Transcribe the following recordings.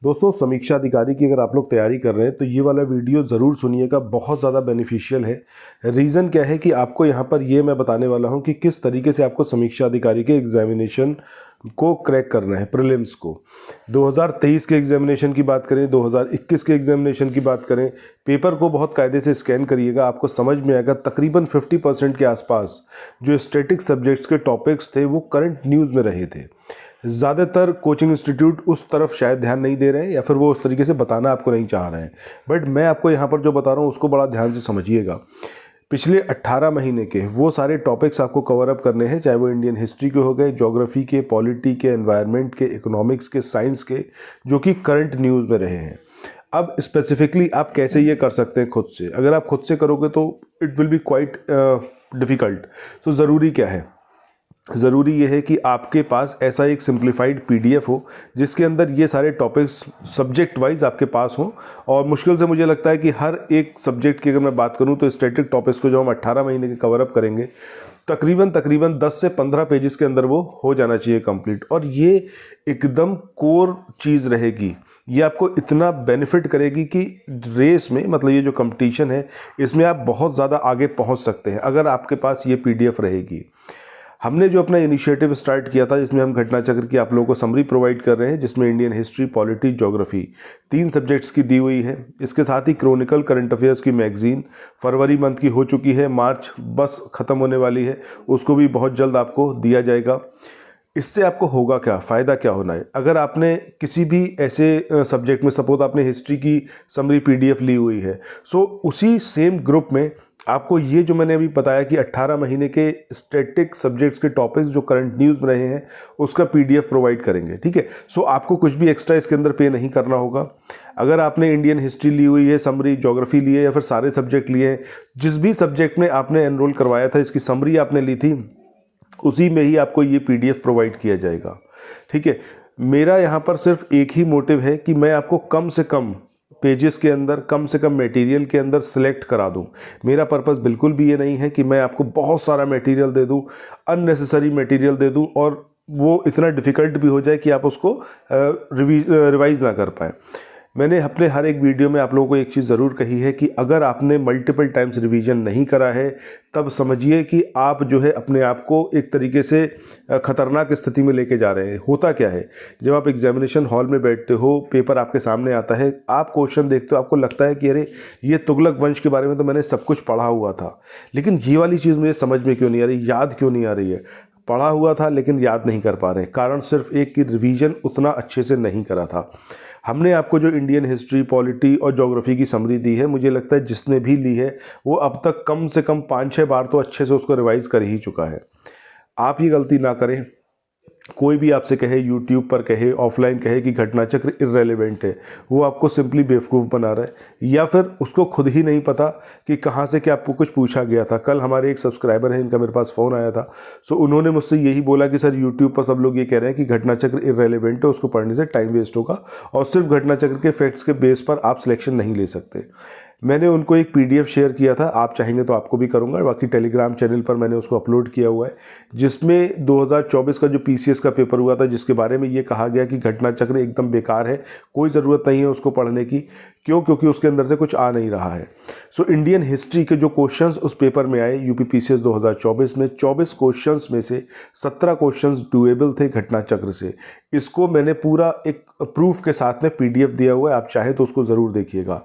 दोस्तों, समीक्षा अधिकारी की अगर आप लोग तैयारी कर रहे हैं तो ये वाला वीडियो ज़रूर सुनिएगा, बहुत ज़्यादा बेनिफिशियल है। रीज़न क्या है कि आपको यहाँ पर ये मैं बताने वाला हूँ कि किस तरीके से आपको समीक्षा अधिकारी के एग्जामिनेशन को क्रैक करना है, प्रीलिम्स को। 2023 के एग्जामिनेशन की बात करें, 2021 के एग्जामिनेशन की बात करें, पेपर को बहुत कायदे से स्कैन करिएगा, आपको समझ में आएगा। तकरीबन 50% के आसपास जो स्टैटिक सब्जेक्ट्स के टॉपिक्स थे वो करंट न्यूज़ में रहे थे। ज़्यादातर कोचिंग इंस्टीट्यूट उस तरफ शायद ध्यान नहीं दे रहे हैं या फिर वो उस तरीके से बताना आपको नहीं चाह रहे हैं, बट मैं आपको यहाँ पर जो बता रहा हूँ उसको बड़ा ध्यान से समझिएगा। पिछले 18 महीने के वो सारे टॉपिक्स आपको कवर अप करने हैं, चाहे वो इंडियन हिस्ट्री के हो गए, ज्योग्राफी के, पॉलिटी के, एनवायरनमेंट के, इकोनॉमिक्स के, साइंस के, जो कि करंट न्यूज़ में रहे हैं। अब स्पेसिफिकली आप कैसे ये कर सकते हैं खुद से? अगर आप खुद से करोगे तो it will be quite difficult. तो ज़रूरी क्या है? ज़रूरी ये है कि आपके पास ऐसा एक सिंप्लीफाइड पीडीएफ हो जिसके अंदर ये सारे टॉपिक्स सब्जेक्ट वाइज आपके पास हों। और मुश्किल से मुझे लगता है कि हर एक सब्जेक्ट की अगर मैं बात करूं तो स्टैटिक टॉपिक्स को जो हम 18 महीने के कवर अप करेंगे, तकरीबन 10 से 15 पेजेस के अंदर वो हो जाना चाहिए कंप्लीट। और ये एकदम कोर चीज़ रहेगी, ये आपको इतना बेनिफिट करेगी कि रेस में, मतलब ये जो कंपटीशन है, इसमें आप बहुत ज़्यादा आगे पहुंच सकते हैं अगर आपके पास ये पीडीएफ रहेगी। हमने जो अपना इनिशिएटिव स्टार्ट किया था, जिसमें हम घटना चक्र की आप लोगों को समरी प्रोवाइड कर रहे हैं, जिसमें Indian history, polity, geography 3 subjects की दी हुई है। इसके साथ ही क्रॉनिकल करंट अफेयर्स की मैगजीन फरवरी मंथ की हो चुकी है, मार्च बस ख़त्म होने वाली है, उसको भी बहुत जल्द आपको दिया जाएगा। इससे आपको होगा क्या, फ़ायदा क्या होना है? अगर आपने किसी भी ऐसे सब्जेक्ट में, सपोज आपने हिस्ट्री की समरी पीडीएफ ली हुई है, सो उसी सेम ग्रुप में आपको ये जो मैंने अभी बताया कि 18 महीने के स्टैटिक सब्जेक्ट्स के टॉपिक्स जो करंट न्यूज़ में रहे हैं उसका पीडीएफ प्रोवाइड करेंगे, ठीक है। सो आपको कुछ भी एक्स्ट्रा इसके अंदर पे नहीं करना होगा। अगर आपने इंडियन हिस्ट्री ली हुई है, समरी, ज्योग्राफी ली है, या फिर सारे सब्जेक्ट लिए हैं, जिस भी सब्जेक्ट में आपने एनरोल करवाया था, इसकी समरी आपने ली थी, उसी में ही आपको ये पीडीएफ प्रोवाइड किया जाएगा, ठीक है। मेरा यहाँ पर सिर्फ एक ही मोटिव है कि मैं आपको कम से कम पेजेस के अंदर, कम से कम मटेरियल के अंदर सेलेक्ट करा दूं। मेरा पर्पस बिल्कुल भी ये नहीं है कि मैं आपको बहुत सारा मटेरियल दे दूं, अननेसेसरी मटेरियल दे दूं और वो इतना डिफ़िकल्ट भी हो जाए कि आप उसको रिवाइज़ ना कर पाएँ। मैंने अपने हर एक वीडियो में आप लोगों को एक चीज़ ज़रूर कही है कि अगर आपने मल्टीपल टाइम्स रिवीजन नहीं करा है, तब समझिए कि आप जो है अपने आप को एक तरीके से ख़तरनाक स्थिति में लेके जा रहे हैं। होता क्या है, जब आप एग्जामिनेशन हॉल में बैठते हो, पेपर आपके सामने आता है, आप क्वेश्चन देखते हो, आपको लगता है कि अरे ये तुगलक वंश के बारे में तो मैंने सब कुछ पढ़ा हुआ था, लेकिन ये वाली चीज़ मुझे समझ में क्यों नहीं आ रही, याद क्यों नहीं आ रही है। पढ़ा हुआ था लेकिन याद नहीं कर पा रहे, कारण सिर्फ एक कि रिवीजन उतना अच्छे से नहीं करा था। हमने आपको जो इंडियन हिस्ट्री, पॉलिटी और ज्योग्राफी की समरी दी है, मुझे लगता है जिसने भी ली है वो अब तक कम से कम 5-6 बार तो अच्छे से उसको रिवाइज़ कर ही चुका है। आप ये गलती ना करें। कोई भी आपसे कहे, यूट्यूब पर कहे, ऑफलाइन कहे कि घटना चक्र इररेलेवेंट है, वो आपको सिंपली बेवकूफ़ बना रहा है, या फिर उसको खुद ही नहीं पता कि कहाँ से क्या आपको कुछ पूछा गया था। कल हमारे एक सब्सक्राइबर हैं, इनका मेरे पास फ़ोन आया था, सो उन्होंने मुझसे यही बोला कि सर यूट्यूब पर सब लोग ये कह रहे हैं कि घटना चक्र इररेलेवेंट है, उसको पढ़ने से टाइम वेस्ट होगा और सिर्फ घटना चक्र के फैक्ट्स के बेस पर आप सिलेक्शन नहीं ले सकते। मैंने उनको एक पीडीएफ शेयर किया था, आप चाहेंगे तो आपको भी करूंगा, बाकी टेलीग्राम चैनल पर मैंने उसको अपलोड किया हुआ है, जिसमें 2024 का जो पीसीएस का पेपर हुआ था, जिसके बारे में ये कहा गया कि घटना चक्र एकदम बेकार है, कोई ज़रूरत नहीं है उसको पढ़ने की। क्यों? क्योंकि उसके अंदर से कुछ आ नहीं रहा है। सो इंडियन हिस्ट्री के जो क्वेश्चंस उस पेपर में आए यूपी पीसीएस 2024 में, 24 क्वेश्चंस में से 17 क्वेश्चंस डुएबल थे घटना चक्र से। इसको मैंने पूरा एक प्रूफ के साथ में पीडीएफ दिया हुआ है, आप चाहे तो उसको ज़रूर देखिएगा।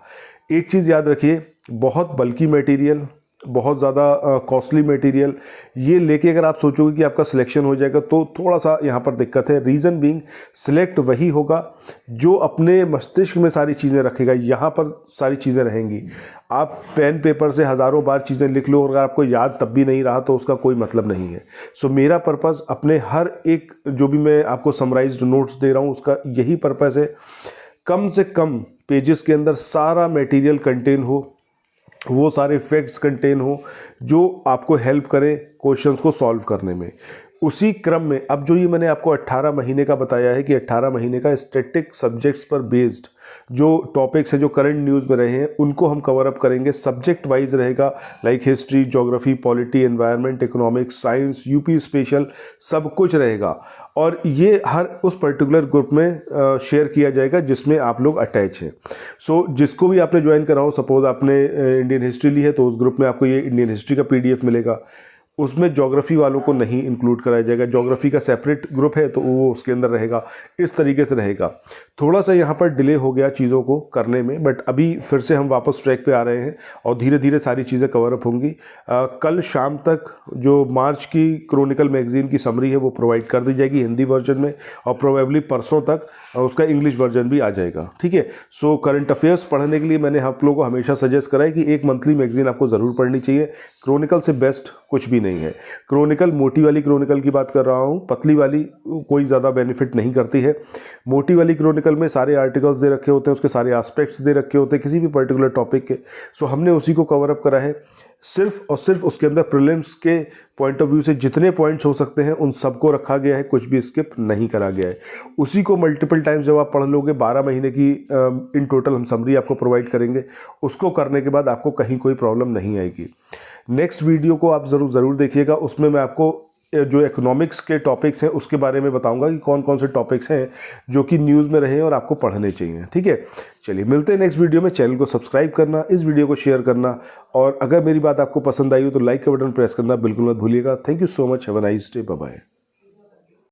एक चीज़ याद रखिए, बहुत बल्कि मटेरियल, बहुत ज़्यादा कॉस्टली मटेरियल ये लेके अगर आप सोचोगे कि आपका सिलेक्शन हो जाएगा तो थोड़ा सा यहाँ पर दिक्कत है। रीज़न बीइंग, सिलेक्ट वही होगा जो अपने मस्तिष्क में सारी चीज़ें रखेगा, यहाँ पर सारी चीज़ें रहेंगी। आप पेन पेपर से हज़ारों बार चीज़ें लिख लो और अगर आपको याद तब भी नहीं रहा तो उसका कोई मतलब नहीं है। सो मेरा पर्पज़ अपने हर एक जो भी मैं आपको समराइज्ड नोट्स दे रहा हूँ उसका यही पर्पज़ है, कम से कम पेजेस के अंदर सारा मटेरियल कंटेन हो, वो सारे फैक्ट्स कंटेन हो जो आपको हेल्प करें क्वेश्चंस को सॉल्व करने में। उसी क्रम में अब जो ये मैंने आपको 18 महीने का बताया है कि 18 महीने का स्टैटिक सब्जेक्ट्स पर बेस्ड जो टॉपिक्स हैं जो करंट न्यूज़ में रहे हैं उनको हम कवर अप करेंगे। सब्जेक्ट वाइज रहेगा, like history, geography, polity, environment, economics, science, UP special, सब कुछ रहेगा। और ये हर उस पर्टिकुलर ग्रुप में शेयर किया जाएगा जिसमें आप लोग अटैच हैं। सो जिसको भी आपने ज्वाइन करा हो, सपोज आपने इंडियन हिस्ट्री ली है तो उस ग्रुप में आपको ये इंडियन हिस्ट्री का PDF मिलेगा। उसमें ज्योग्राफी वालों को नहीं इंक्लूड कराया जाएगा, ज्योग्राफी का सेपरेट ग्रुप है तो वो उसके अंदर रहेगा। इस तरीके से रहेगा। थोड़ा सा यहाँ पर डिले हो गया चीज़ों को करने में, बट अभी फिर से हम वापस ट्रैक पे आ रहे हैं और धीरे धीरे सारी चीज़ें कवर अप होंगी। कल शाम तक जो मार्च की क्रॉनिकल मैगजीन की समरी है वो प्रोवाइड कर दी जाएगी हिंदी वर्जन में, और प्रोबेबली परसों तक उसका इंग्लिश वर्जन भी आ जाएगा। ठीक है। सो करंट अफेयर्स पढ़ने के लिए मैंने आप लोगों को हमेशा सजेस्ट करा है कि एक मंथली मैगजीन आपको ज़रूर पढ़नी चाहिए। क्रॉनिकल से बेस्ट कुछ भी नहीं है। क्रॉनिकल, मोटी वाली क्रॉनिकल की बात कर रहा हूँ, पतली वाली कोई ज़्यादा बेनिफिट नहीं करती है। मोटी वाली क्रॉनिकल में सारे आर्टिकल्स दे रखे होते हैं, उसके सारे एस्पेक्ट्स दे रखे होते हैं किसी भी पर्टिकुलर टॉपिक के। सो हमने उसी को कवर अप करा है। सिर्फ और सिर्फ उसके अंदर प्रीलिम्स के पॉइंट ऑफ व्यू से जितने पॉइंट्स हो सकते हैं उन सबको रखा गया है, कुछ भी स्किप नहीं करा गया है। उसी को मल्टीपल टाइम्स जब आप पढ़ लोगे, 12 महीने की इन टोटल हम समरी आपको प्रोवाइड करेंगे। उसको करने के बाद आपको कहीं कोई प्रॉब्लम नहीं आएगी। नेक्स्ट वीडियो को आप ज़रूर देखिएगा। उसमें मैं आपको जो इकोनॉमिक्स के टॉपिक्स हैं उसके बारे में बताऊंगा कि कौन कौन से टॉपिक्स हैं जो कि न्यूज़ में रहे हैं और आपको पढ़ने चाहिए। ठीक है, चलिए मिलते हैं नेक्स्ट वीडियो में। चैनल को सब्सक्राइब करना, इस वीडियो को शेयर करना, और अगर मेरी बात आपको पसंद आई हो तो लाइक का बटन प्रेस करना बिल्कुल मत भूलिएगा। Thank you so much. Have a nice day. Bye bye.